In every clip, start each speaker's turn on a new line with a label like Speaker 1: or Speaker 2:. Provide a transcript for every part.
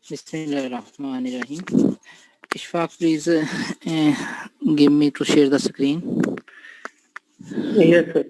Speaker 1: Bismillahirrahmanirrahim. Ishfaq, please give me to share the screen.
Speaker 2: Yes, sir.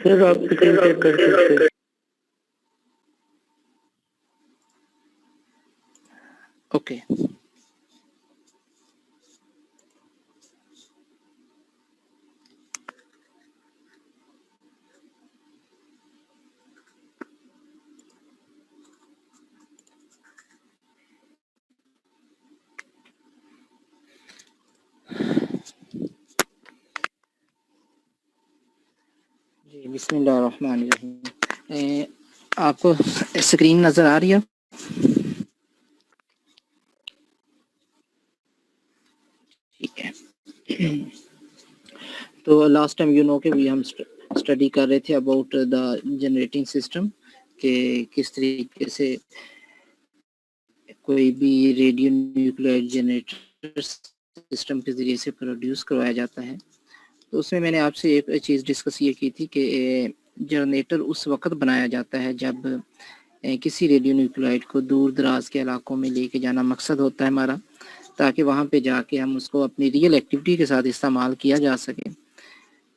Speaker 2: Sir आप screen share कर सकते हैं।
Speaker 1: Okay. जी बिस्मिल्लाहिर्रहमानिर्रहीम। आपको स्क्रीन नजर आ रही है? ठीक है। तो लास्ट टाइम कि भी हम स्टडी कर रहे थे अबाउट द जनरेटिंग सिस्टम कि किस तरीके से कोई भी रेडियो न्यूक्लियर जनरेटर सिस्टम के ज़रिए से प्रोड्यूस करवाया जाता है। तो उसमें मैंने आपसे एक चीज़ डिस्कस ये की थी कि जनरेटर उस वक़्त बनाया जाता है जब किसी रेडियो न्यूक्लाइड को दूर दराज के इलाकों में लेके जाना मकसद होता है हमारा, ताकि वहाँ पे जाके हम उसको अपनी रियल एक्टिविटी के साथ इस्तेमाल किया जा सके।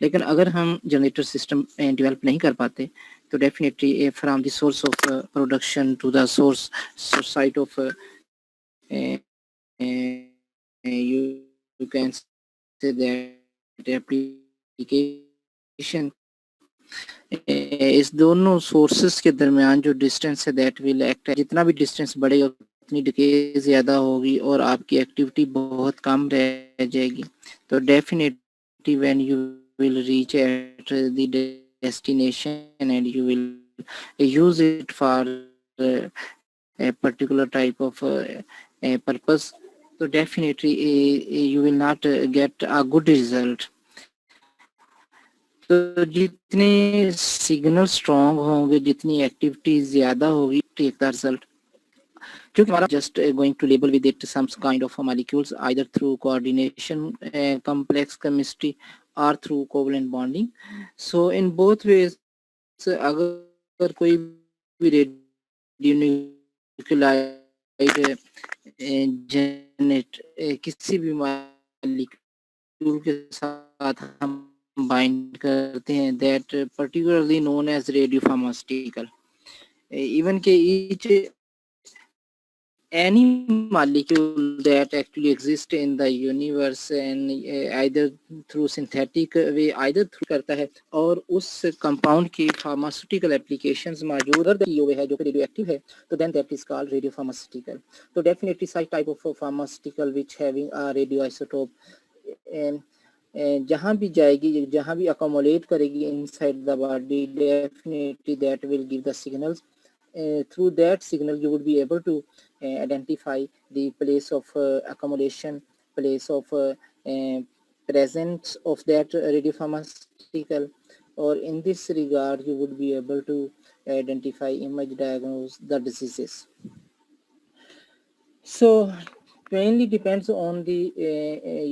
Speaker 1: लेकिन अगर हम जनरेटर सिस्टम डेवलप नहीं कर पाते तो definitely from the source of production to the source site of you can say that application इस दोनों सोर्सेस के दरमियान जो डिस्टेंस है दैट विल एक्ट, जितना भी डिस्टेंस बढ़ेगा उतनी डिके ज़्यादा होगी और आपकी एक्टिविटी बहुत कम रह जाएगी। तो definitely when you will reach at the destination and you will use it for a particular type of a purpose, so definitely you will not get a good result. तो जितने सिग्नल स्ट्रॉन्ग होंगे, जितनी activity ज्यादा होगी, take the result. क्योंकि हमारा just going to label with it some kind of molecules either through coordination complex chemistry और through covalent bonding. So in both ways अगर कोई भी रेडियोन्यूक्लाइड जनरेट किसी भी मॉलिक्यूल के साथ हम बाइंड करते हैं that particularly known as radiopharmaceutical, even के each any molecule that actually exists in the universe and either through synthetic way either through करता है और उस कंपाउंड की फार्मास्यूटिकल एप्लीकेशंस मौजूद है जो कि रेडियो एक्टिव है, तो then that is called radiopharmaceutical. तो definitely such type of pharmaceutical which having a radioisotope जहाँ भी जाएगी, जहाँ भी अकोमोडेट करेगी inside the body, definitely that will give the signals. through that signal you would be able to identify the place of accommodation, place of presence of that radiopharmaceutical, or in this regard you would be able to identify, image, diagnose the diseases. So mainly depends on the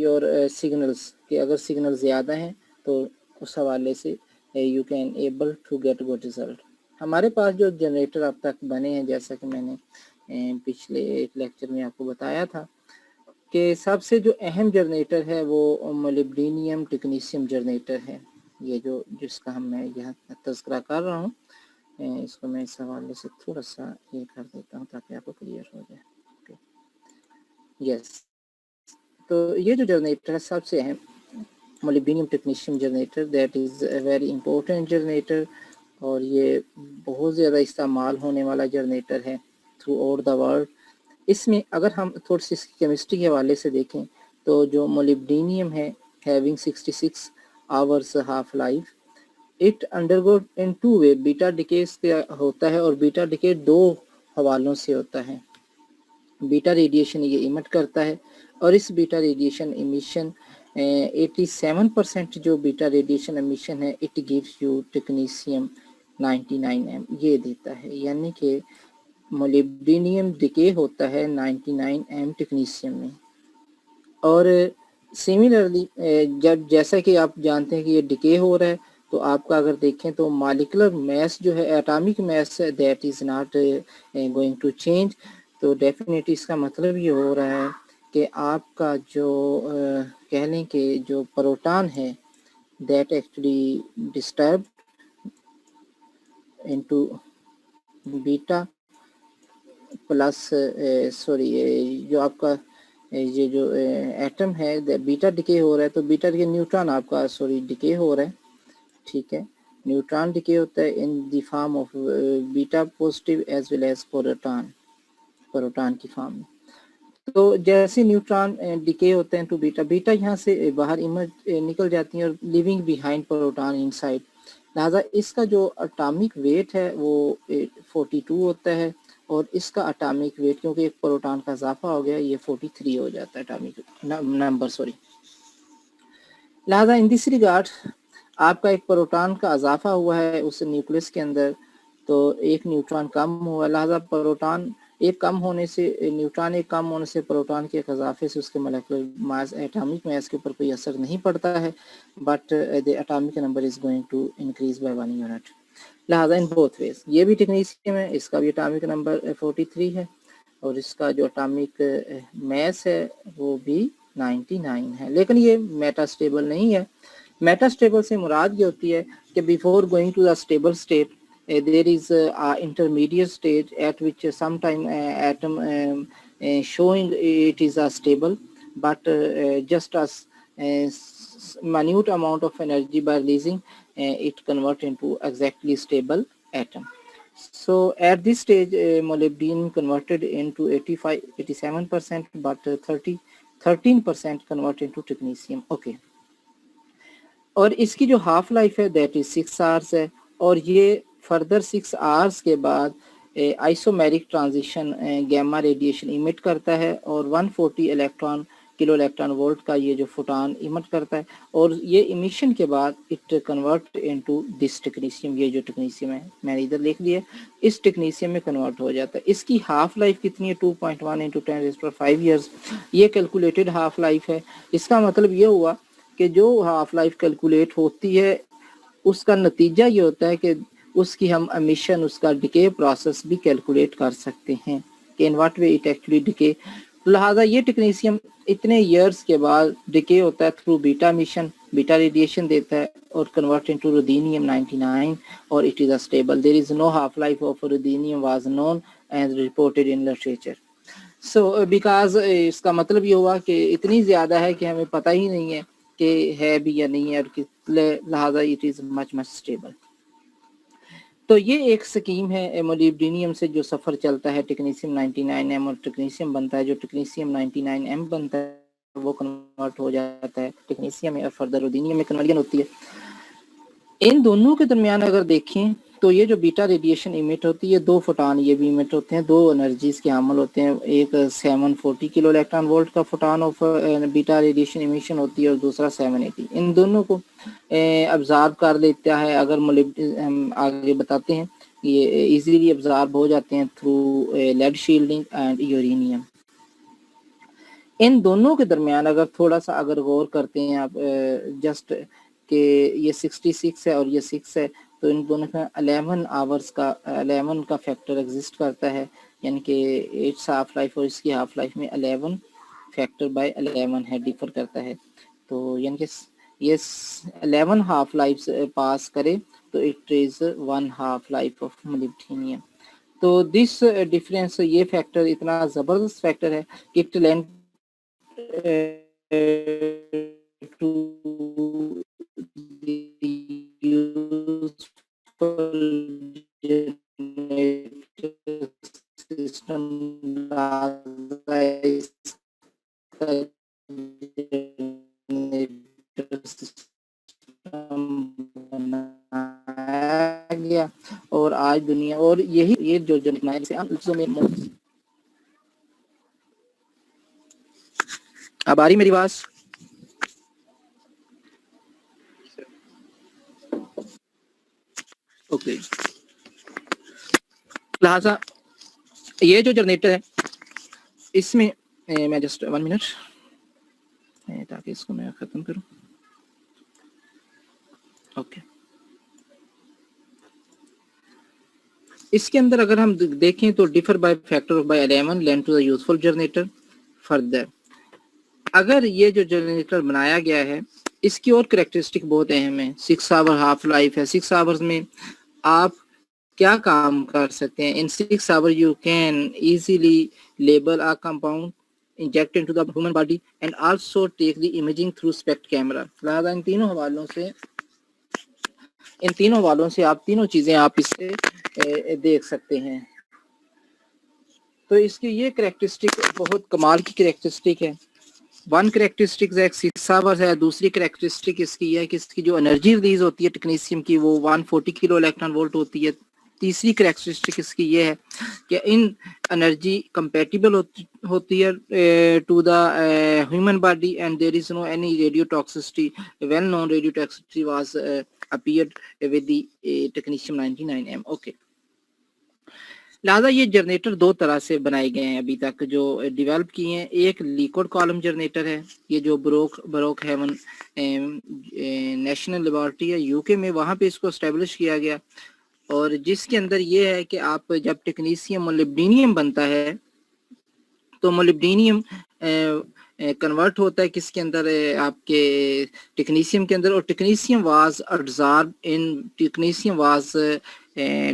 Speaker 1: your signals कि अगर signal ज़्यादा हैं तो उस हवाले से you can able to get good result। हमारे पास जो जनरेटर अब तक बने हैं, जैसा कि मैंने पिछले एक लेक्चर में आपको बताया था कि सबसे जो अहम जनरेटर है वो मोलिब्डेनियम टेक्नीशियम जनरेटर है। ये जो जिसका मैं यहाँ तज़किरा कर रहा हूँ, इसको मैं इस हवाले से थोड़ा सा ये कर देता हूँ ताकि आपको क्लियर हो जाए। यस, तो ये जो जनरेटर है सबसे अहम molybdenum technetium generator, that is a very important generator और ये बहुत ज़्यादा इस्तेमाल होने वाला जनरेटर है थ्रू आउट द वर्ल्ड। इसमें अगर हम थोड़ी सी इसकी केमिस्ट्री के हवाले से देखें तो जो मोलिब्डेनियम है having 66 hours half life, it undergo in two way, beta decay से होता है और बीटा डिके दो हवालों से होता है। बीटा रेडिएशन ये इमिट करता है, और इस बीटा रेडिएशन इमिशन 87% जो बीटा रेडिएशन एमिशन है it gives you technetium 99M ये देता है, यानी कि मोलिब्डेनियम डिके होता है 99M टेक्नीशियम में। और सिमिलरली जब जैसा कि आप जानते हैं कि ये डिके हो रहा है, तो आपका अगर देखें तो मॉलिक्यूलर मास जो है, atomic mass that is not going to change. तो डेफिनेटली इसका मतलब ये हो रहा है कि आपका जो कह लें कि जो प्रोटॉन है that actually disturb into beta plus sorry जो आपका ये जो एटम है बीटा डिके हो रहा है, तो बीटा डिके न्यूट्रॉन आपका सॉरी डिके हो रहा है, ठीक है। न्यूट्रॉन डिके होता है in the form of beta positive as well as proton की फॉर्म में। तो जैसे न्यूट्रॉन डिके होते हैं तो बीटा बीटा यहाँ से बाहर निकल जाती हैं और लिविंग बिहाइंड प्रोटॉन इनसाइड। लिहाजा इसका जो एटॉमिक वेट है वो 42 होता है, और इसका एटॉमिक वेट क्योंकि एक प्रोटॉन का इजाफा हो गया ये 43 हो जाता है एटॉमिक नंबर सॉरी। लिहाजा इन दिस रिगार्ड आपका एक प्रोटॉन का इजाफा हुआ है उस न्यूक्लियस के अंदर, तो एक न्यूट्रॉन कम हुआ, लिहाजा प्रोटॉन एक कम होने से न्यूट्रॉन एक कम होने से प्रोटॉन के इजाफे से उसके मोलेकुलर मास एटॉमिक मास के ऊपर कोई असर नहीं पड़ता है, but the atomic number is going to increase by 1 unit. लिहाजा इन बोथ वेज ये भी टेक्नीशियम है, इसका भी एटॉमिक नंबर 43 है, और इसका जो एटॉमिक मास है वो भी 99 है, लेकिन ये मेटास्टेबल नहीं है। मेटास्टेबल से मुराद ये होती है कि before going to the stable state there is a intermediate stage at which sometime atom showing it is a stable, but just as minute amount of energy by releasing it convert into exactly stable atom. So at this stage molybdenum converted into 87%, but 13% convert into technetium. Okay. और इसकी जो half life है that is 6 hours है, और ये further 6 hours के बाद isomeric transition gamma radiation emit करता है, और 140 किलो इलेक्ट्रॉन वोल्ट का ये जो फोटॉन इमिट करता है, और ये इमिशन के बाद it convert into this technetium, ये जो टेक्नीशियम है मैंने इधर लिख लिया, इस टेक्नीशियम में कन्वर्ट हो जाता है। इसकी हाफ लाइफ कितनी है 2.1 इंटू 10⁵ ईयर्स, ये कैलकुलेटेड हाफ लाइफ है। इसका मतलब ये हुआ कि जो हाफ लाइफ कैलकुलेट होती है उसका नतीजा ये होता है कि उसकी हम एमिशन उसका डिके प्रोसेस भी कैलकुलेट कर सकते हैं कि in what way it actually decay. लिहाजा ये टेक्नीशियम इतने ईयर्स के बाद डिके होता है through beta emission, beta radiation देता है और कन्वर्ट इनटू रुदीनियम 99, और it is a stable. There is no half life of ruthenium was known and reported in literature. So because इसका मतलब ये हुआ कि इतनी ज़्यादा है कि हमें पता ही नहीं है कि है भी या नहीं है, और लिहाजा इट इज़ मच स्टेबल। तो ये एक स्कीम है मोलिब्डेनियम से जो सफ़र चलता है टेक्नीशियम 99M, और टेक्नीशियम बनता है, जो टेक्नीशियम 99M बनता है वो कन्वर्ट हो जाता है टेक्नीशियम में, और फर्दर रुदीनियम में कन्वर्जन होती है। इन दोनों के दरमियान अगर देखें तो ये जो बीटा रेडिएशन इमिट होती है, दो फोटॉन ये भी इमिट होते हैं, दो एनर्जीज के हामिल होते हैं, एक 740 किलो इलेक्ट्रॉन वोल्ट का photon of beta radiation emission होती है, और दूसरा 780। इन दोनों को अब्जॉर्ब कर लेता है, अगर हम आगे बताते हैं ये इजीली अब्जॉर्ब हो जाते हैं through lead shielding and uranium. इन दोनों के दरमियान अगर थोड़ा सा अगर गौर करते हैं आप जस्ट कि ये 66 है और ये 6 है, तो इन दोनों का 11 आवर्स का 11 का फैक्टर एग्जिस्ट करता है, यानी कि इट्स हाफ लाइफ और इसकी हाफ लाइफ में 11 फैक्टर बाय 11 है, डिफर करता है। तो यानी कि ये 11 हाफ लाइफ पास करे तो it is 1 half life of molybdenum. तो दिस डिफरेंस ये फैक्टर इतना ज़बरदस्त फैक्टर है कि it lend to the useful generator system बनाया गया, और आज दुनिया और यही ये जो बनाया अब आ रही मेरी आवाज? ओके, लिहाजा ये जो जनरेटर है इसमें मैं जस्ट 1 मिनट ताकि इसको मैं खत्म करूं। ओके, इसके अंदर अगर हम देखें तो differ by factor of by 11 length to the useful generator further. अगर ये जो जनरेटर बनाया गया है इसकी और करैक्टरिस्टिक बहुत अहम है। 6 आवर हाफ लाइफ है। 6 आवर्स में आप क्या काम कर सकते हैं? In 6 hour you can easily label a compound inject into the human body and also take the imaging through SPECT camera. लिहाजा इन तीनों हवालों से आप तीनों चीजें आप इससे देख सकते हैं। तो इसकी ये करैक्टरिस्टिक बहुत कमाल की करैक्टरिस्टिक है। वन करैक्टरिस्टिक 6 आवर्स है। दूसरी करैक्टरिस्टिक इसकी है कि इसकी जो एनर्जी रिलीज होती है टेक्नीशियम की वो 140 किलो इलेक्ट्रॉन वोल्ट होती है। तीसरी करैक्टरिस्टिक इसकी ये है कि इन एनर्जी कंपैटिबल होती है to the human body and there is no any radio toxicity. Well known radio toxicity was appeared with the technetium 99M। Okay, लिहाजा ये जनरेटर दो तरह से बनाए गए हैं अभी तक जो डेवलप किए हैं। एक लिक्विड कॉलम जनरेटर है, ये जो बरोक हेवन नेशनल लेबोरेटरी है यूके में, वहाँ पे इसको स्टैब्लिश किया गया। और जिसके अंदर ये है कि आप जब टेक्नीशियम मोलिब्डेनियम बनता है तो मोलिब्डेनियम कन्वर्ट होता है किसके अंदर, आपके टेक्नीशियम के अंदर। और technetium was absorb in technetium was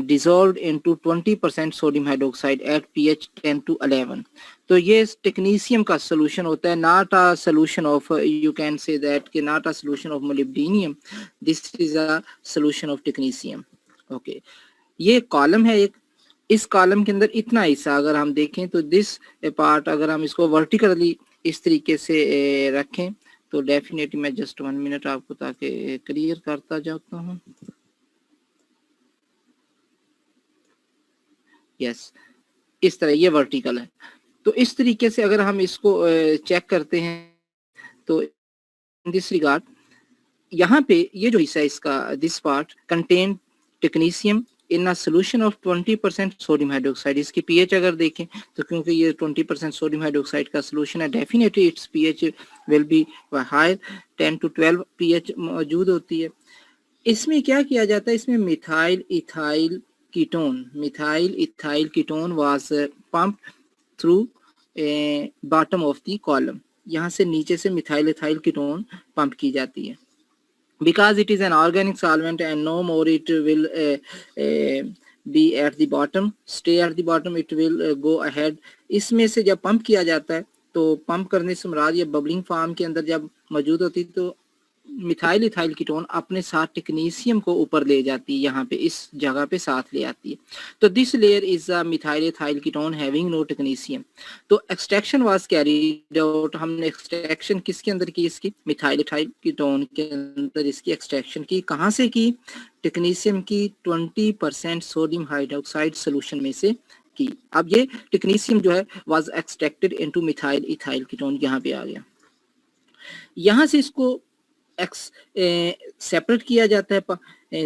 Speaker 1: dissolved into 20% sodium hydroxide eight pH 10 to 11। तो ये टेक्नीशियम का सोल्यूशन होता है, not a solution of, you can say that कि not a solution of molybdenum, this is a solution of technetium. Okay, ये column है एक। इस कॉलम के अंदर इतना हिस्सा अगर हम देखें तो दिस पार्ट अगर हम इसको वर्टिकली इस तरीके से रखें तो डेफिनेटली मैं जस्ट 1 मिनट आपको ताकि क्लियर करता जाता हूँ। यस, इस तरह ये वर्टिकल है। तो इस तरीके से अगर हम इसको चेक करते हैं तो इन दिस रिगार्ड यहाँ पे ये जो हिस्सा इसका this part contain technetium in a solution of 20% sodium hydroxide. इसकी पीएच अगर देखें तो क्योंकि ये 20% सोडियम हाइड्रोक्साइड का सोल्यूशन है, definitely its pH will be higher, 10 to 12 pH मौजूद होती है। इसमें क्या किया जाता है, इसमें methyl ethyl ketone was pump through bottom of the column. यहाँ से नीचे से मिथाइल इथाइल कीटोन पंप की जाती है। Because it is an organic solvent and no more it will be at the bottom, stay at the bottom, it will go ahead। इसमें से जब पंप किया जाता है तो पंप करने से मुराद ये बबलिंग फॉर्म के अंदर जब मौजूद होती है तो मिथाइल इथाइल कीटोन अपने साथ टेक्नीशियम को ऊपर ले जाती है, यहाँ पे इस जगह पे साथ ले आती है। तो this layer is a methyl ethyl ketone having no technetium. तो एक्सट्रैक्शन वाज कैरीड आउट, हमने एक्सट्रैक्शन किसके अंदर की, इसकी मिथाइल इथाइल कीटोन के अंदर इसकी एक्सट्रैक्शन की। कहाँ से की? टेक्नीशियम की 20% सोडियम हाइड्रोक्साइड सोल्यूशन में से की। अब ये टेक्नीशियम जो है was extracted into methyl ethyl ketone, यहाँ पे आ गया। यहाँ से इसको सेपरेट किया जाता है,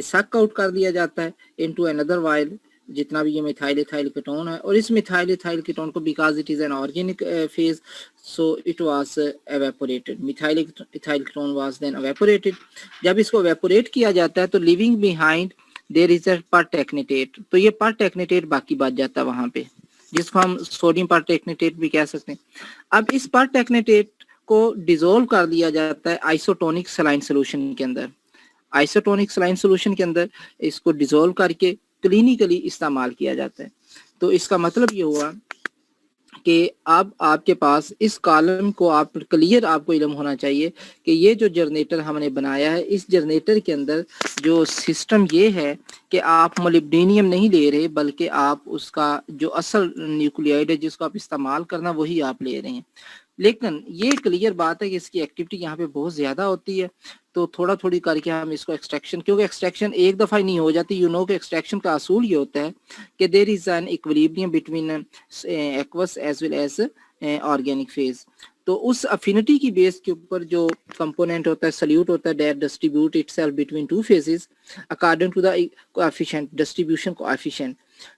Speaker 1: सक आउट कर दिया जाता है इनटू अनदर वाइल, जितना भी ये मिथाइल इथाइल कीटोन है। और इस मिथाइल इथाइल कीटोन को because it is an organic phase so it was evaporated, methyl ethyl ketone was then evaporated. जब इसको एवेपोरेट किया जाता है तो living behind there is a pertechnetate, तो ये परटेक्नेटेट बाकी बच जाता है वहां पे, जिसको हम सोडियम परटेक्नेटेट भी कह सकते हैं। अब इस परटेक्नेटेट को डिसॉल्व कर दिया जाता है आइसोटोनिक सलाइन सॉल्यूशन के अंदर। आइसोटोनिक सलाइन सॉल्यूशन के अंदर इसको डिसॉल्व करके क्लिनिकली इस्तेमाल किया जाता है। तो इसका मतलब ये हुआ कि अब आपके पास इस कॉलम को आप क्लियर, आपको इल्म होना चाहिए कि ये जो जनरेटर हमने बनाया है, इस जनरेटर के अंदर जो सिस्टम ये है कि आप मोलिब्डेनियम नहीं ले रहे बल्कि आप उसका जो असल न्यूक्लियाइड है जिसको आप इस्तेमाल करना वही आप ले रहे हैं। लेकिन ये क्लियर बात है कि इसकी एक्टिविटी यहाँ पे बहुत ज़्यादा होती है। तो थोड़ा थोड़ी करके हम इसको एक्सट्रैक्शन, क्योंकि एक्सट्रैक्शन एक दफ़ा ही नहीं हो जाती, यू नो कि एक्सट्रैक्शन का असूल ये होता है कि there is an equilibrium between aqueous as well as organic phase. तो उस अफिनिटी की बेस के ऊपर जो कंपोनेंट होता है सल्यूट होता है that distribute itself between two phases according to the coefficient distribution coefficient.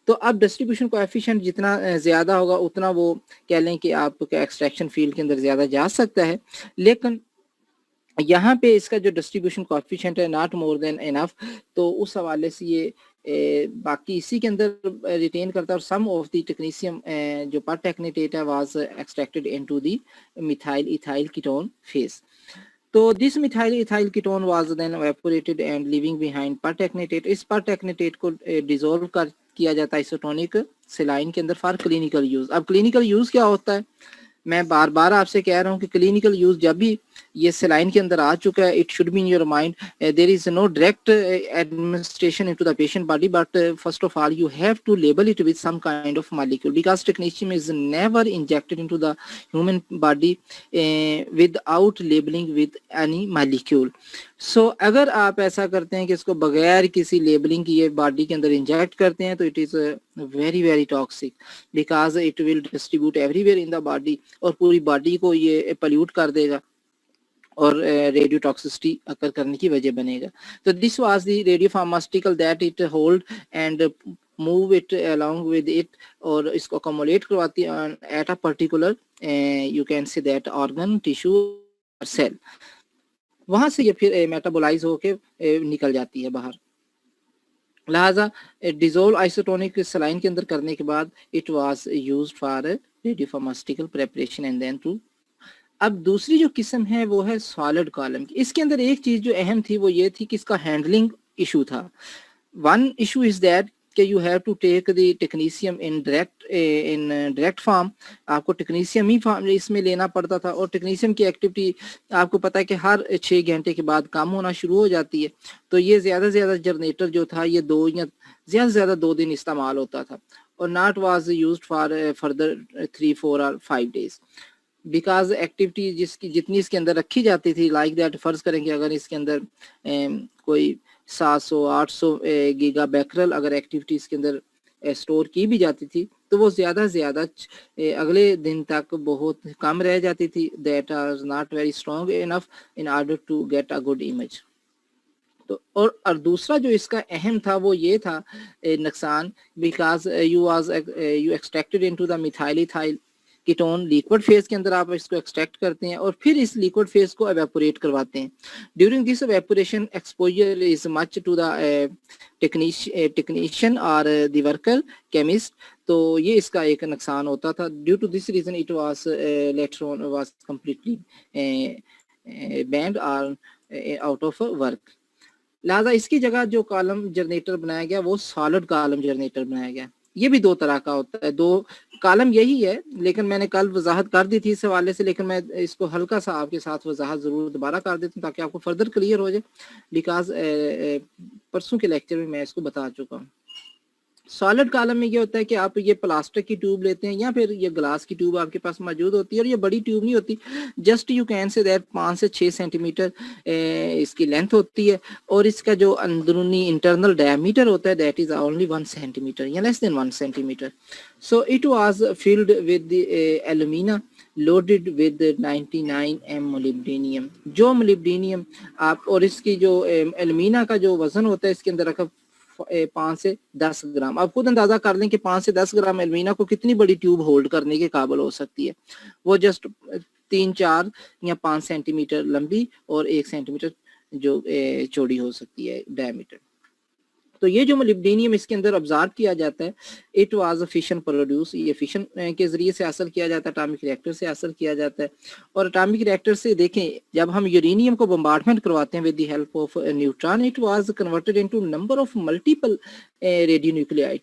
Speaker 1: तो अब डिस्ट्रीब्यूशन कोएफिशिएंट जितना ज़्यादा होगा उतना वो कह लें कि आपका एक्सट्रैक्शन फील्ड के अंदर ज़्यादा जा सकता है, लेकिन यहाँ पे इसका जो डिस्ट्रीब्यूशन कोएफिशिएंट है नॉट मोर देन इनफ, तो उस हवाले से ये बाकी इसी के अंदर रिटेन करता है। और सम ऑफ द टेक्नीशियम जो परटेक्नेटेट है was extracted into the methyl ethyl ketone phase. तो this methyl ethyl ketone was then evaporated and living behind pertechnetate. इस परटेक्नेटेट को डिसॉल्व कर किया जाता है आइसोटोनिक सेलाइन के अंदर फॉर क्लिनिकल यूज। अब क्लिनिकल यूज क्या होता है, मैं बार बार आपसे कह रहा हूँ कि क्लिनिकल यूज जब भी ये सेलाइन के अंदर आ चुका है, it should be in your mind there is no direct administration into the patient body, but first of all you have to label it with some kind of molecule because technetium is never injected into the human body without labeling with any molecule. So अगर आप ऐसा करते हैं कि इसको बगैर किसी labelling की ये बॉडी के अंदर इंजेक्ट करते हैं तो it is very very toxic because it will distribute everywhere in the body और पूरी बॉडी को ये पल्यूट कर देगा और रेडियो टॉक्सिसिटी अकर करने की वजह बनेगा। तो this was the radio pharmaceutical that it hold and move it along with it और इसको अकोमोडेट करवाती है at a particular you can say that organ tissue cell. वहां से ये फिर मेटाबोलाइज होके निकल जाती है बाहर। लिहाजा डिजोल्व आइसोटोनिक सलाइन के अंदर करने के बाद it was used for radio pharmaceutical preparation and then to. अब दूसरी जो किस्म है वो है सॉलिड कॉलम की। इसके अंदर एक चीज जो अहम थी वो ये थी कि इसका हैंडलिंग इशू था। वन इशू इज दैट कि you have to take the technetium in direct form. आपको टेक्नीशियम ही फार्म इसमें लेना पड़ता था और टेक्नीशियम की एक्टिविटी आपको पता है कि हर 6 घंटे के बाद कम होना शुरू हो जाती है। तो ये ज़्यादा से ज़्यादा जनरेटर जो था ये 2 या ज़्यादा से ज़्यादा 2 दिन इस्तेमाल होता था और not was used for further 3, 4 और 5 डेज बिकॉज एक्टिविटी जिसकी जितनी इसके अंदर रखी जाती थी लाइक दैट फर्ज करेंगे अगर इसके अंदर कोई 700-800 गीगा बैकरल अगर एक्टिविटी इसके अंदर स्टोर की भी जाती थी तो वो ज़्यादा से ज़्यादा अगले दिन तक बहुत कम रह जाती थी। That are not very strong enough in order to get a good image. तो और दूसरा जो इसका अहम था वो ये था नुकसान because you extracted into the methyl ethyl ketone liquid phase के अंदर आप इसको एक्सट्रैक्ट करते हैं और फिर इस लिक्विड फेज को एवेपोरेट करवाते हैं। During this evaporation exposure is much to the technician और द वर्कर केमिस्ट। तो ये इसका एक नुकसान होता था। Due to this reason it was later on was completely banned और आउट ऑफ वर्क। लिहाजा इसकी जगह जो कॉलम जनरेटर बनाया गया वो सॉलिड कॉलम जनरेटर बनाया गया। ये भी 2 तरह का होता है। 2 कॉलम यही है लेकिन मैंने कल वजाहत कर दी थी इस हवाले से, लेकिन मैं इसको हल्का सा आपके साथ वजाहत ज़रूर दोबारा कर देता हूँ ताकि आपको फर्दर क्लियर हो जाए बिकॉज परसों के लेक्चर में मैं इसको बता चुका हूँ। सॉलिड कॉलम में ये होता है कि आप ये प्लास्टिक की ट्यूब लेते हैं या फिर ये ग्लास की ट्यूब आपके पास मौजूद होती है और ये बड़ी ट्यूब नहीं होती, just you can say that 5 से 6 सेंटीमीटर इसकी लेंथ होती है और इसका जो अंदरूनी इंटरनल डायमीटर होता है दैट इज ओनली 1 सेंटीमीटर या less than 1 centimetre. So it was filled with alumina loaded with 99 m मोलिब्डेनियम। जो मोलिब्डेनियम आप और इसकी जो एल्यूमिना का जो वजन होता है इसके अंदर रखा 5 से 10 ग्राम। आप खुद अंदाजा कर लें कि 5 से 10 ग्राम एल्यूमिना को कितनी बड़ी ट्यूब होल्ड करने के काबिल हो सकती है। वो जस्ट 3, 4 या 5 सेंटीमीटर लंबी और 1 सेंटीमीटर जो चौड़ी हो सकती है डायमीटर। तो ये जो मोलिब्डेनियम इसके अंदर ऑब्जर्व किया जाता है it was a fission produce. ये फिशन के जरिए से हासिल किया जाता है, एटॉमिक रिएक्टर से हासिल किया जाता है। और एटॉमिक रिएक्टर से देखें जब हम यूरेनियम को बम्बार्डमेंट करवाते हैं with the help of neutron it was converted into number of multiple radionuclide.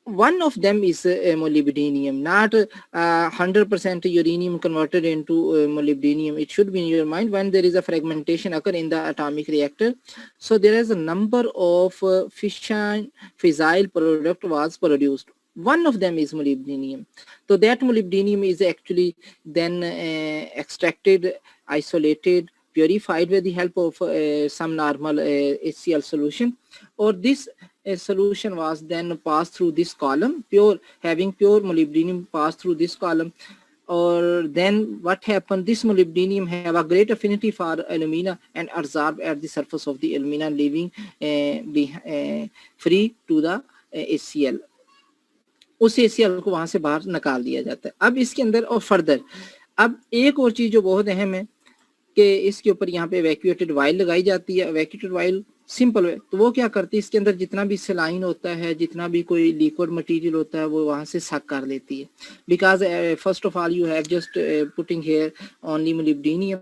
Speaker 1: One of them is molybdenum, not 100% uranium converted into molybdenum. It should be in your mind when there is a fragmentation occur in the atomic reactor. So there is a number of fissile product was produced. One of them is molybdenum. So that molybdenum is actually then extracted, isolated, purified with the help of some normal HCl solution, or this solution was then passed through this column, having pure molybdenum passed through this column or then what happened, this molybdenum have a great affinity for alumina and absorb at the surface of the alumina, leaving free to the HCl. उस HCl को वहां से बाहर निकाल दिया जाता है। अब इसके अंदर और फर्दर अब एक और चीज जो बहुत अहम है कि इसके ऊपर यहाँ पे वैक्यूएटेड वाइल लगाई जाती है। वैक्यूएटेड वाइल सिंपल है, तो वो क्या करती है, इसके अंदर जितना भी सलाइन होता है, जितना भी कोई लिक्विड मटेरियल होता है, वो वहां से सक कर लेती है। Because first of all you have just putting here only molybdenum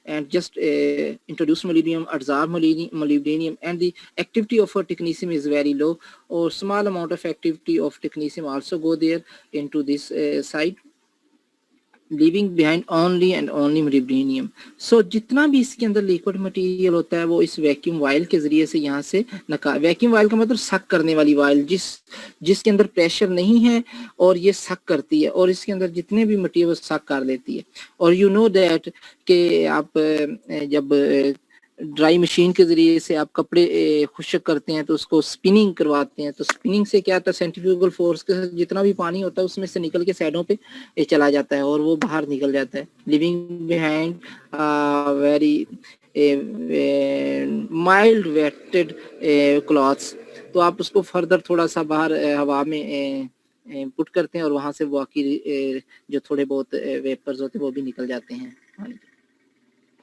Speaker 1: and just introduce molybdenum, absorb molybdenum, and the activity of technetium is very low, or small amount of activity of technetium also go there into this site, leaving behind only and only molybdenum. So जितना भी इसके अंदर liquid material होता है वो इस vacuum while के जरिए से यहाँ से वैक्यूम वाइल का मतलब सक करने वाली वाइल, जिसके अंदर प्रेशर नहीं है और ये सक करती है और इसके अंदर जितने भी मटेरियल वो सक कर लेती है। और यू नो दैट कि आप जब ड्राई मशीन के जरिए से आप कपड़े खुश्क करते हैं तो उसको स्पिनिंग करवाते हैं, तो स्पिनिंग से क्या होता है, सेंट्रीफ्यूगल फोर्स के साथ जितना भी पानी होता है उसमें से निकल के साइडों पे चला जाता है और वो बाहर निकल जाता है, living behind very mild wetted cloths. तो आप उसको फर्दर थोड़ा सा बाहर हवा में पुट करते हैं और वहां से बाकी जो थोड़े बहुत वेपर्स होते हैं वो भी निकल जाते हैं।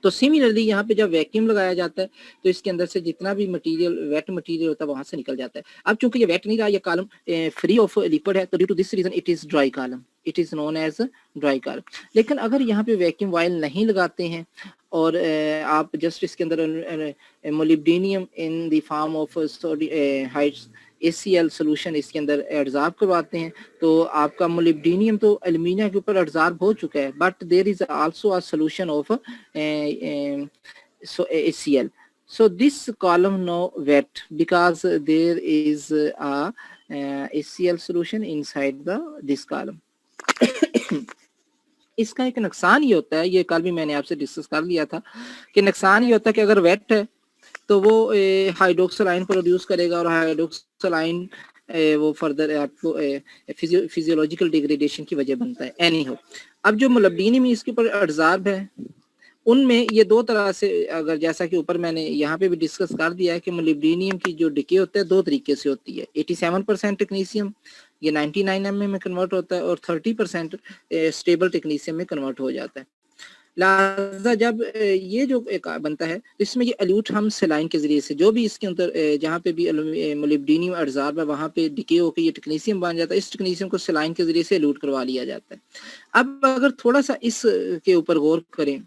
Speaker 1: तो सिमिलरली यहाँ पे जब वैक्यूम लगाया जाता है तो इसके अंदर से जितना भी मटेरियल वेट मटेरियल होता है वहां से निकल जाता है। अब चूंकि ये वेट नहीं रहा, ये कॉलम फ्री ऑफ लिक्विड है, तो due to this reason it is dry column, it is known as dry column. लेकिन अगर यहाँ पे वैक्यूम वाइल नहीं लगाते हैं और आप जस्ट इसके अंदर molybdenum in the form of HCl solution इसके अंदर एब्जॉर्ब करवाते हैं, तो आपका मोलिब्डेनियम तो एल्यूमिनियम के ऊपर एब्जॉर्ब हो चुका है, but there is also a solution of HCl. So this column now wet because there is a HCl solution inside this column. इसका एक नुकसान ये होता है, ये कल भी मैंने आपसे डिस्कस कर लिया था कि नुकसान ये होता है कि अगर वेट है तो वो हाइड्रोक्सोलाइन प्रोड्यूस करेगा और हाइड्रोक्सोलाइन वो फर्दर आपको फिजियोलॉजिकल डिग्रेडेशन की वजह बनता है। एनी हो, अब जो मोलिब्डेनियम इसके ऊपर एब्जॉर्ब है उनमें ये दो तरह से, अगर जैसा कि ऊपर मैंने यहाँ पे भी डिस्कस कर दिया है कि मोलिब्डेनियम की जो डिके होता है दो तरीके से होती है। 87% टेक्नीशियम ये 99 mm में कन्वर्ट होता है और 30% स्टेबल टेक्नीशियम में कन्वर्ट हो जाता है। लिहाजा जब ये जो एक बनता है तो इसमें ये एल्यूट हम सेलाइन के जरिए से जो भी इसके अंदर जहाँ पे भी मोलिब्डेनियम एब्जॉर्ब है वहाँ पे डिके होकर ये टेक्नीशियम बन जाता है, इस टेक्नीशियम को सेलाइन के जरिए से एल्यूट करवा लिया जाता है। अब अगर थोड़ा सा इस के ऊपर गौर करें,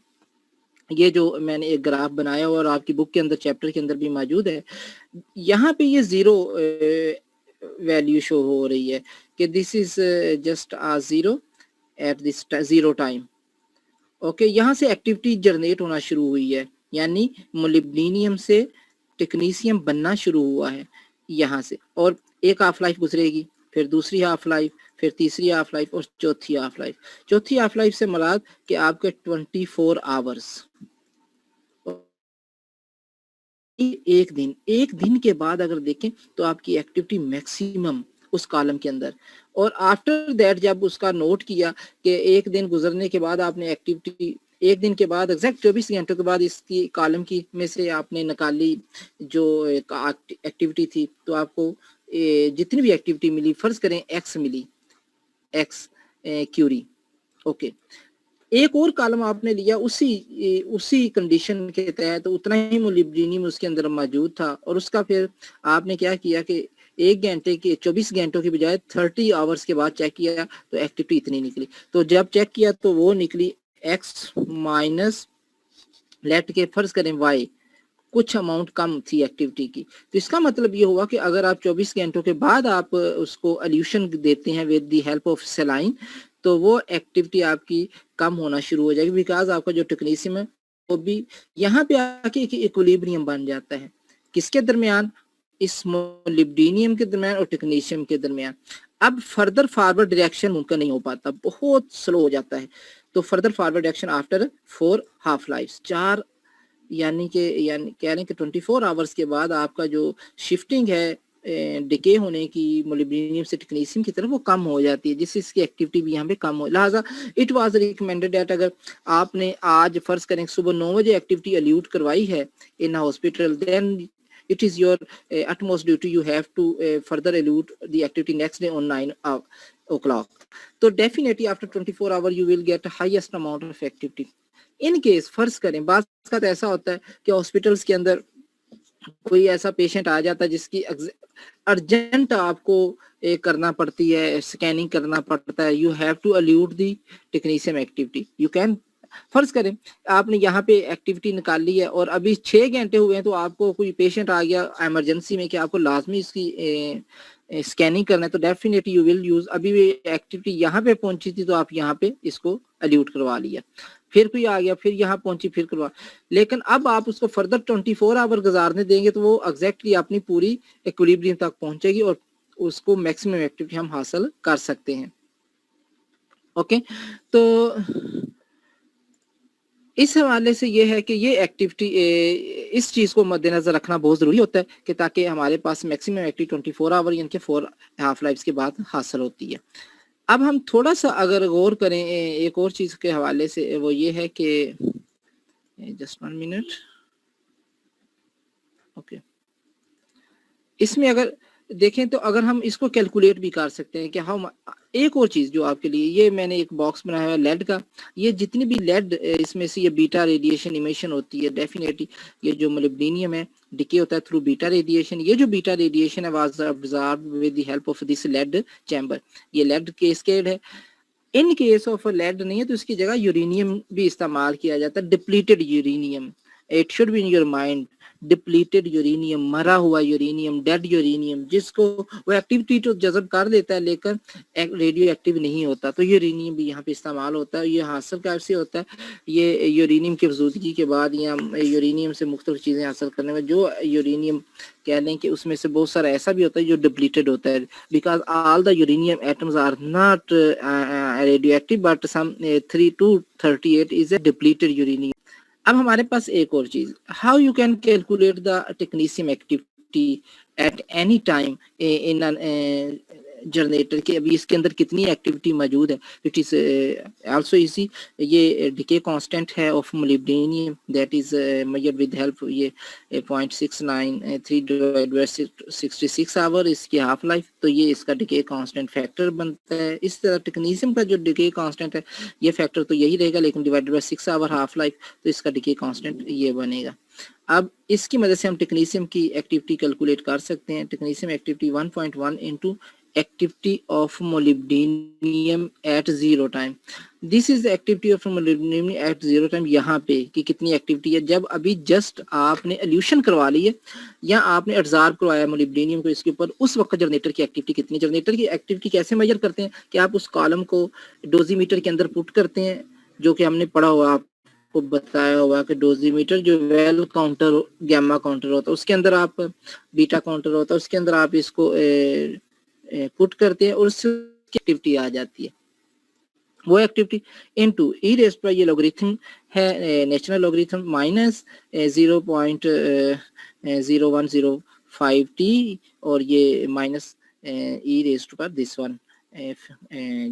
Speaker 1: ये जो मैंने एक ग्राफ बनाया और आपकी बुक के अंदर चैप्टर के अंदर भी मौजूद है, यहाँ पे ये जीरो वैल्यू शो हो रही है कि this is just a zero at this zero time. Okay, यहाँ से एक्टिविटी जनरेट होना शुरू हुई है, यानी मोलिब्डेनियम से टेक्नीशियम बनना शुरू हुआ है यहाँ से, और एक हाफ लाइफ गुजरेगी, फिर दूसरी हाफ लाइफ, फिर तीसरी हाफ लाइफ और चौथी हाफ लाइफ। चौथी हाफ लाइफ से मुराद कि आपके 24 आवर्स, एक दिन के बाद अगर देखें तो आपकी एक्टिविटी मैक्सिमम उस कॉलम के अंदर, और आफ्टर दैट जब उसका नोट किया कि एक दिन गुजरने के बाद आपने एक्टिविटी, एक दिन के बाद एग्जैक्ट 24 घंटों के बाद इसकी कॉलम की में से आपने निकाली जो एक्टिविटी थी, तो आपको जितनी भी एक्टिविटी मिली, फर्ज करें एक्स मिली, एक्स क्यूरी। ओके, एक और कॉलम आपने लिया उसी कंडीशन के तहत, तो उतना ही मोलिब्डेनियम उसके अंदर मौजूद था, और उसका फिर आपने क्या किया कि एक घंटे के 24 घंटों की बजाय 30 आवर्स के बाद चेक किया तो एक्टिविटी इतनी निकली। तो जब चेक किया तो वो निकली एक्स माइनस लेट के फर्ज करें वाई, कुछ अमाउंट कम थी एक्टिविटी की। तो इसका मतलब ये हुआ कि अगर आप 24 घंटों के बाद आप उसको एल्यूशन देते हैं विद द हेल्प ऑफ सेलाइन, तो वो एक्टिविटी आपकी कम होना शुरू हो जाएगी, बिकॉज आपका जो टेक्नीशियम है वो भी यहाँ पे आके एक इक्विलिब्रियम बन जाता है। किसके दरमियान? इस मोलिब्डेनियम के दरमियान और टेक्नीशियम के दरमियान। अब फर्दर फॉरवर्ड डायरेक्शन मुमकिन नहीं हो पाता, बहुत स्लो हो जाता है। तो further forward direction after 4 half life, 4 यानी कह रहे हैं कि 24 आवर्स के बाद आपका जो शिफ्टिंग है डिके होने की मोलिब्डेनियम से टेक्नीशियम की तरफ वो कम हो जाती है, जिससे इसकी एक्टिविटी भी यहाँ पे कम हो। लिहाजा इट वाज रिकमेंडेड दैट अगर आपने आज फर्ज करें सुबह 9 बजे एक्टिविटी अल्यूट करवाई है in hospital, then it is your utmost duty you have to further elute the activity next day on 9 o'clock. So definitely after 24 hour you will get highest amount of activity. In case फर्ज करें बात का तो ऐसा होता है कि hospitals के अंदर कोई ऐसा पेशेंट आ जाता है जिसकी अर्जेंट आपको करना पड़ती है, स्कैनिंग करना पड़ता है, you have to elute the technician activity. You can फर्ज करें आपने यहाँ पे एक्टिविटी निकाल ली है और अभी 6 घंटे हुए हैं, तो आपको कोई पेशेंट आ गया इमरजेंसी में कि आपको लाजमी इसकी स्कैनिंग करना है, तो डेफिनेटली यू विल यूज। अभी भी एक्टिविटी यहाँ पे पहुंची थी तो आप यहाँ पे इसको अल्यूट करवा लिया, फिर कोई आ गया, फिर यहाँ पहुंची, फिर करवा। लेकिन अब आप उसको फर्दर 24 आवर गुजारने देंगे तो वो एग्जैक्टली अपनी पूरी इक्विलिब्रियम तक पहुंचेगी और उसको मैक्सिमम एक्टिविटी हम हासिल कर सकते हैं। ओके, तो इस हवाले से ये है कि ये एक्टिविटी इस चीज़ को मद्देनजर रखना बहुत ज़रूरी होता है कि ताकि हमारे पास मैक्सिमम एक्टिविटी 24 आवर यानी कि 4 हाफ लाइफ्स के बाद हासिल होती है। अब हम थोड़ा सा अगर गौर करें एक और चीज़ के हवाले से, वो ये है कि जस्ट 1 मिनट। ओके, इसमें अगर देखें तो अगर हम इसको कैलकुलेट भी कर सकते हैं कि हम एक और चीज़ जो आपके लिए, ये मैंने एक बॉक्स बनाया है लेड का, ये जितनी भी लेड इसमें से ये बीटा रेडिएशन इमिशन होती है, डेफिनेटली ये जो मोलिब्डेनियम है डिके होता है थ्रू बीटा रेडिएशन। ये जो बीटा रेडिएशन है was observed with the help of this led chamber, ये लेड कैस्केड है। इन केस ऑफ लेड नहीं है तो इसकी जगह यूरेनियम भी इस्तेमाल किया जाता है, depleted uranium. It should be in your mind, depleted uranium, मरा हुआ यूरेनियम, डेड यूरेनियम, जिसको वो एक्टिविटी तो जज़ब कर लेता है लेकिन रेडियो एक्टिव नहीं होता, तो यूरेनियम भी यहाँ पे इस्तेमाल होता है। ये हासिल कैसे होता है, ये यूरेनियम की वजूदगी के बाद या यूरेनियम से मुख्तलिफ चीज़ें हासिल करने में, जो यूरेनियम कह लें कि उसमें से बहुत सारा ऐसा भी होता है जो डिप्लीटेड होता है, because all the uranium atoms are not radioactive but some 3 to 38 is a depleted uranium. अब हमारे पास एक और चीज, how you can calculate the technetium activity at any time in generator के, अभी इसके अंदर कितनी एक्टिविटी मौजूद है। इट इज आल्सो इजी, ये डिके कांस्टेंट है of molybdenum that is measured with help ये 0.693/66 आवर इसकी हाफ लाइफ, तो ये इसका डिके कांस्टेंट फैक्टर बनता है। इस तरह टेक्नीशियम का जो डिके कांस्टेंट है ये फैक्टर तो यही रहेगा, लेकिन divided by 6 hour half life, तो इसका डिके कांस्टेंट ये बनेगा। अब इसकी मदद से हम टेक्नीशियम की एक्टिविटी कैलकुलेट कर सकते हैं। Technetium activity 1.1 into activity of molybdenum at 0 time. This is the activity of molybdenum at 0 time। यहाँ पे कि कितनी एक्टिविटी है, जब अभी जस्ट आपने एल्यूशन करवा ली है या आपने एब्जॉर्ब करवाया मोलिब्डेनियम को इसके ऊपर, उस वक्त जनरेटर की एक्टिविटी कितनी। जनरेटर की एक्टिविटी कैसे मेजर करते हैं कि आप उस कॉलम को डोजीमीटर के अंदर पुट करते हैं, जो कि हमने पढ़ा हुआ आपको बताया हुआ कि डोजीमीटर जो वेल काउंटर गैमा काउंटर होता है उसके अंदर आप बीटा काउंटर होता है, उसके अंदर आप इसको पुट करते हैं और उसकी एक्टिविटी आ जाती है। वो activity into e raised by ये लॉगरिथम है नेचुरल लॉगरिथम माइनस 0.0105 टी और ये minus e raised by this one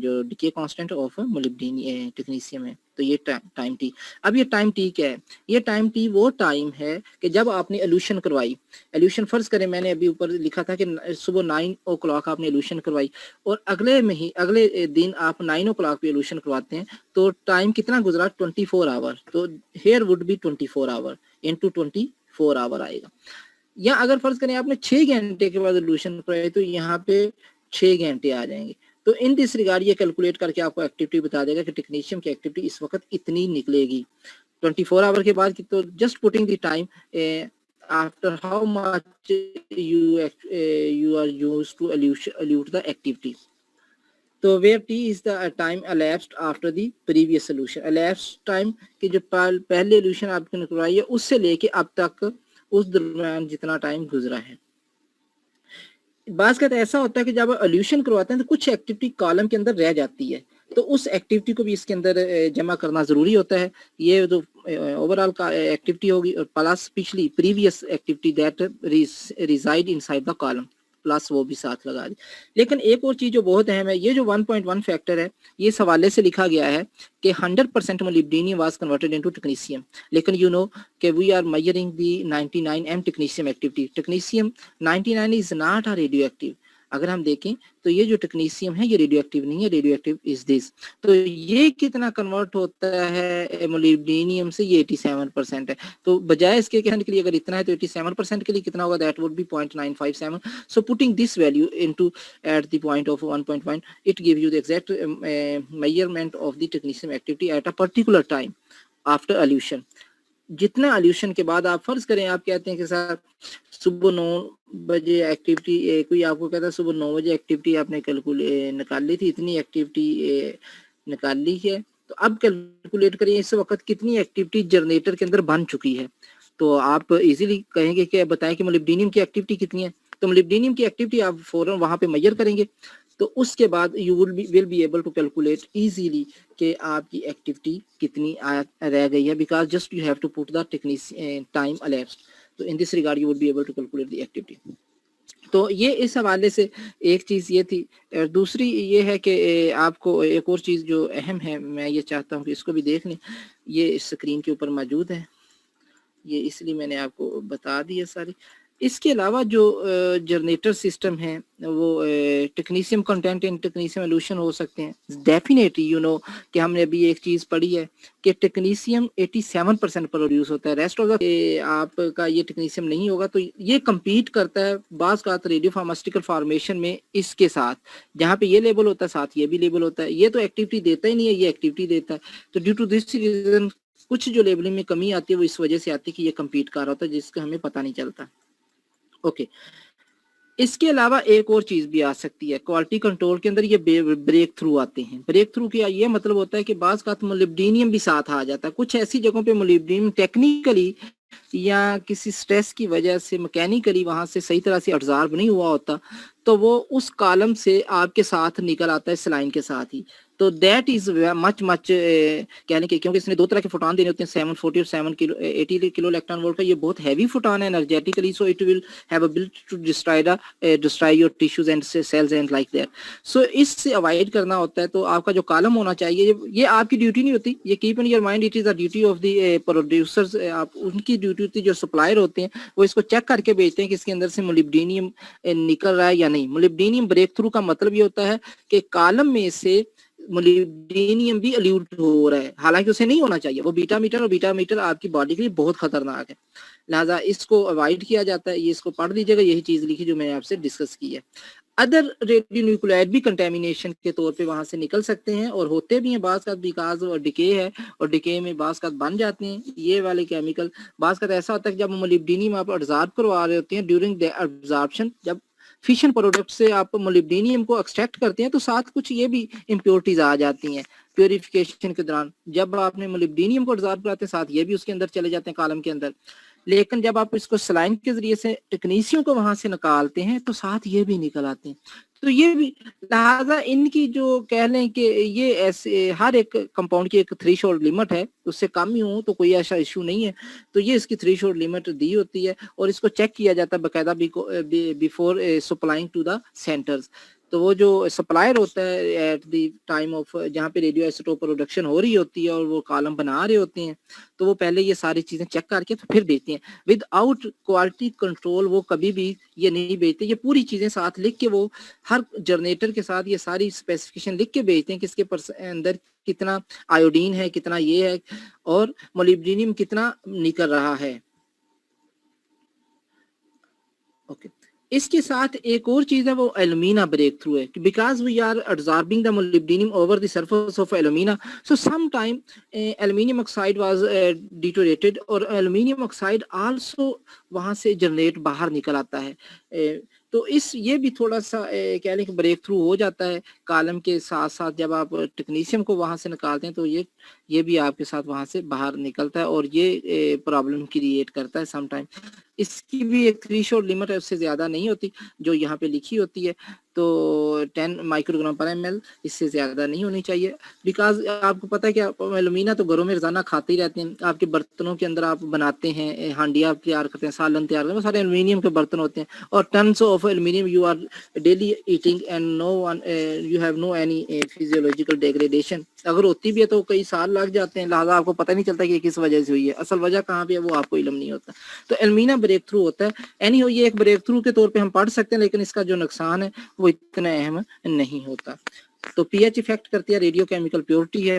Speaker 1: जो decay constant of molybdenum technetium है, तो ये टाइम टी। अब ये टाइम टी क्या है, ये टाइम टी वो टाइम है कि जब आपने एल्यूशन करवाई। एल्यूशन फर्ज करें मैंने अभी ऊपर लिखा था कि सुबह 9 o'clock आपने एल्यूशन करवाई और अगले दिन आप 9 o'clock पे एल्यूशन करवाते हैं, तो टाइम कितना गुजरा 24 आवर, तो here would be 24 hour into 24 hour आएगा। या अगर फर्ज करें आपने 6 घंटे के बाद एल्यूशन करवाई तो यहाँ पे 6 घंटे आ जाएंगे। तो इन दिस रिगार्ड ये कैलकुलेट करके आपको एक्टिविटी बता देगा कि टेक्नीशियम की एक्टिविटी इस वक्त इतनी निकलेगी 24 आवर के बाद की। तो just putting the time after how much you are used to elute the activity, तो where t is the time elapsed after the previous solution। elapsed time कि जो पहले एल्यूशन आपने निकलवाई है उससे लेके अब तक उस दरमियान जितना टाइम गुजरा है। बात का ऐसा होता है कि जब एल्यूशन करवाते हैं तो कुछ एक्टिविटी कॉलम के अंदर रह जाती है, तो उस एक्टिविटी को भी इसके अंदर जमा करना ज़रूरी होता है। ये जो ओवरऑल का एक्टिविटी होगी और प्लस पिछली previous activity that resided inside the column, plus वो भी साथ लगा दी। लेकिन एक और चीज़ जो बहुत अहम है, ये जो 1.1 फैक्टर है, ये इस हवाले से लिखा गया है कि 100% molybdenum was converted into technetium. लेकिन यू नो कि we are measuring the 99 m technetium activity. Technetium 99 is not a radio active. अगर हम देखें तो ये जो टेक्नीशियम है ये रेडियो एक्टिव नहीं है, रेडियो एक्टिव इज दिस। तो ये कितना कन्वर्ट होता है मोलिब्डेनियम से, ये 87% है। तो बजाय इसके कहने के लिए अगर इतना है तो 87% के लिए कितना होगा, that would be 0.957। So putting this value into at the point of 1.1, it give you the exact measurement of the technetium activity eight a particular time after allusion. जितना अल्यूशन के बाद आप फर्ज करें, आप कहते हैं कि सर सुबह 9 बजे एक्टिविटी, कोई आपको कहता है सुबह 9 बजे एक्टिविटी आपने निकाल ली थी, इतनी एक्टिविटी निकाल ली है, तो अब कैलकुलेट करिए इस वक्त कितनी एक्टिविटी जनरेटर के अंदर बन चुकी है। तो आप इजीली कहेंगे कि बताएं कि मोलिब्डेनियम की एक्टिविटी कितनी है। तो मोलिब्डेनियम की एक्टिविटी आप फौरन वहां पे मेजर करेंगे, तो उसके बाद you will be able to calculate easily कि आपकी एक्टिविटी कितनी रह गई है, because just you have to put the technique time elapsed। तो in this regard you would be able to calculate the activity. तो ये इस हवाले से एक चीज़ ये थी। और दूसरी ये है कि आपको एक और चीज़ जो अहम है, मैं ये चाहता हूँ कि इसको भी देख लें। ये स्क्रीन के ऊपर मौजूद है, ये इसलिए मैंने आपको बता दी है सारी। इसके अलावा जो जनरेटर सिस्टम है वो technetium content and technetium elution हो सकते हैं। डेफिनेटली यू नो कि हमने अभी एक चीज़ पढ़ी है कि टेक्नीशियम 87% प्रोड्यूस होता है, रेस्ट ऑफ द आपका ये टेक्नीशियम नहीं होगा। तो ये कम्पीट करता है बाज़ का रेडियो फार्मास्यूटिकल फार्मेशन में इसके साथ, जहाँ पे ये लेबल होता है साथ ये भी लेबल होता है। ये तो एक्टिविटी देता ही नहीं है, ये एक्टिविटी देता है। तो ड्यू टू दिस रीजन कुछ जो लेबलिंग में कमी आती है वो इस वजह से आती है कि ये कम्पीट कर रहा होता है, जिसका हमें पता नहीं चलता। ओके, इसके अलावा एक और चीज भी आ सकती है क्वालिटी कंट्रोल के अंदर, ये ब्रेक थ्रू आते हैं। ब्रेक थ्रू का ये मतलब होता है कि बाज़ का मोलिब्डेनियम भी साथ आ जाता है। कुछ ऐसी जगहों पे मोलिब्डेनियम टेक्निकली या किसी स्ट्रेस की वजह से मैकेनिकली वहां से सही तरह से अब्जॉर्ब नहीं हुआ होता, तो वो उस कॉलम से आपके साथ निकल आता है सलाइन के साथ ही। तो दैट इज मच कहने के, क्योंकि इसने दो तरह के फोटोन देने होते हैं, 740 और 780 किलो इलेक्ट्रॉन वोल्ट का। ये बहुत हैवी फोटोन है energetically, so it will have ability to destroy your tissues and cells and like that. So इससे अवॉइड करना होता है। तो आपका जो कॉलम होना चाहिए, ये आपकी ड्यूटी नहीं होती, ये keep in your mind, it is the duty of the producers. आप उनकी ड्यूटी होती है, जो सप्लायर होते हैं वो इसको चेक करके भेजते हैं कि इसके अंदर से मोलिब्डेनियम निकल रहा है या नहीं। मोलिब्डेनियम ब्रेक थ्रू का मतलब ये होता है कि कॉलम में से मोलिब्डेनियम भी अल्यूट हो रहा है, हालांकि उसे नहीं होना चाहिए। वो बीटा मीटर, और बीटा मीटर आपकी बॉडी के लिए बहुत खतरनाक है, लिहाजा इसको अवॉइड किया जाता है। ये इसको पढ़ लीजिएगा, यही चीज लिखी जो मैंने आपसे डिस्कस की है। अदर रेडियो न्यूक्लियाइड भी कंटेमिनेशन के तौर पे वहां से निकल सकते हैं और होते भी हैं बाज़ का, बिकॉज और डिके है, और डिके में बाज़ का बन जाते हैं ये वाले केमिकल। बाज़ का ऐसा होता है कि जब मोलिब्डेनियम आप अब्जॉर्ब करवा रहे होते हैं, ड्यूरिंग द अब्जॉर्प्शन, जब फिशन प्रोडक्ट से आप मोलिब्डेनियम को एक्सट्रैक्ट करते हैं, तो साथ कुछ ये भी इम्प्योरिटीज आ जाती हैं प्योरिफिकेशन के दौरान। जब आपने मोलिब्डेनियम को अब्जॉर्ब कराते हैं, साथ ये भी उसके अंदर चले जाते हैं कॉलम के अंदर। लेकिन जब आप इसको सलाइन के जरिए से टेक्नीशियम को वहां से निकालते हैं, तो साथ ये भी निकल आते हैं। तो ये भी, लिहाजा इनकी जो कह लें कि ये ऐसे हर एक कंपाउंड की एक थ्रेशोल्ड लिमिट है, उससे कम ही हो तो कोई ऐसा इशू नहीं है। तो ये इसकी थ्रेशोल्ड लिमिट दी होती है और इसको चेक किया जाता है बाकायदा before supplying to the centres. तो वो जो सप्लायर होता है एट द टाइम ऑफ जहाँ पे रेडियो आइसोटोप प्रोडक्शन हो रही होती है और वो कॉलम बना रहे होते हैं, तो वो पहले ये सारी चीजें चेक करके तो फिर देते हैं। विदाउट क्वालिटी कंट्रोल वो कभी भी ये नहीं भेजते। ये पूरी चीजें साथ लिख के वो हर जनरेटर के साथ ये सारी स्पेसिफिकेशन लिख के भेजते हैं कि इसके अंदर कितना आयोडीन है, कितना ये है, और मोलिब्डेनियम कितना निकल रहा है। ओके, इसके साथ एक और चीज है, वो एल्यूमिना ब्रेक थ्रू है, because we are absorbing the molybdenum over the surface of alumina, so some time aluminium oxide was deteriorated, और एल्यूमिनियम ऑक्साइड आल्सो वहां से जनरेट बाहर निकल आता है। तो इस ये भी थोड़ा सा कह लें कि ब्रेक थ्रू हो जाता है कॉलम के साथ साथ। जब आप टेक्नीशियम को वहां से निकालते हैं, तो ये भी आपके साथ वहां से बाहर निकलता है और ये प्रॉब्लम क्रिएट करता है सम टाइम। इसकी भी एक थ्रेशोल्ड लिमिट है, उससे ज़्यादा नहीं होती जो यहाँ पे लिखी होती है। तो 10 माइक्रोग्राम पर ml, इससे ज़्यादा नहीं होनी चाहिए। बिकॉज़ आपको पता है कि आप एलुमिना तो घरों में रोज़ाना खाते ही रहते हैं। आपके बर्तनों के अंदर आप बनाते हैं, हांडिया तैयार करते हैं, सालन तैयार करते हैं, वो सारे एल्युमिनियम के बर्तन होते हैं। और tons of aluminium you are daily eating and no one you have no any physiological degradation. अगर होती भी है तो कई साल लग जाते हैं, लिहाजा आपको पता नहीं चलता कि ये किस वजह से हुई है। असल वजह कहाँ पे है वो आपको इल्म नहीं होता। तो एल्युमिना ब्रेक थ्रू होता है। एनी हो, ये एक ब्रेक थ्रू के तौर पे हम पढ़ सकते हैं, लेकिन इसका जो नुकसान है वो इतना अहम नहीं होता। तो पीएच इफेक्ट करती है, रेडियो केमिकल प्योरिटी है।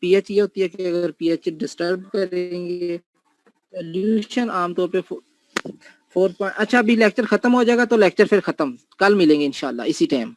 Speaker 1: पीएच ये होती है कि अगर पीएच डिस्टर्ब करेंगे, सोल्यूशन आमतौर पे 4 अच्छा, अभी लेक्चर खत्म हो जाएगा तो लेक्चर फिर खत्म, कल मिलेंगे इंशाल्लाह इसी टाइम।